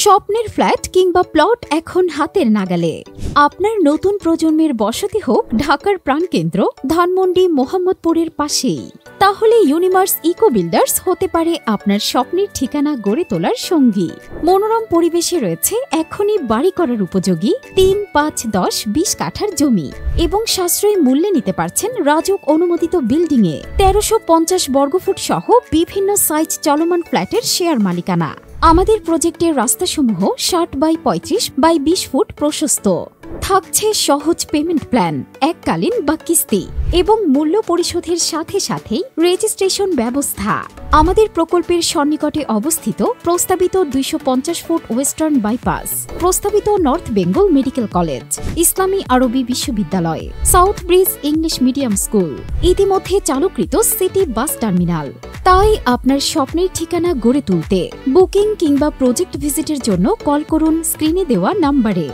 স্বপ্নের ফ্ল্যাট কিংবা প্লট এখন হাতের নাগালে। আপনার নতুন প্রজন্মের বসতি হোক ঢাকার প্রাণকেন্দ্র ধানমন্ডি মোহাম্মদপুরের পাশেই, তাহলে ইউনিভার্স ইকো বিল্ডার্স হতে পারে আপনার স্বপ্নের ঠিকানা গড়ে তোলার সঙ্গী। মনোরম পরিবেশে রয়েছে এখনই বাড়ি করার উপযোগী ৩, ৫, ১০, ২০ কাঠার জমি এবং সাশ্রয়ী মূল্যে নিতে পারছেন রাজুক অনুমোদিত বিল্ডিংয়ে ১৩৫০ বর্গফুট সহ বিভিন্ন সাইজ চলমান ফ্ল্যাটের শেয়ার মালিকানা। আমাদের প্রজেক্টের রাস্তাসমূহ ৬০/৩৫/২০ ফুট প্রশস্ত। থাকছে সহজ পেমেন্ট প্ল্যান, এককালীন বা কিস্তি এবং মূল্য পরিশোধের সাথে সাথেই রেজিস্ট্রেশন ব্যবস্থা। আমাদের প্রকল্পের সন্নিকটে অবস্থিত প্রস্তাবিত ২৫০ ফুট ওয়েস্টার্ন বাইপাস, প্রস্তাবিত নর্থ বেঙ্গল মেডিকেল কলেজ, ইসলামী আরবি বিশ্ববিদ্যালয়, south bridge English medium school, ইতিমধ্যে চালুকৃত সিটি বাস টার্মিনাল। তাই আপনার স্বপ্নের ঠিকানা গড়ে তুলতে বুকিং কিংবা প্রজেক্ট ভিজিটের জন্য কল করুন স্ক্রিনে দেওয়া নাম্বারে।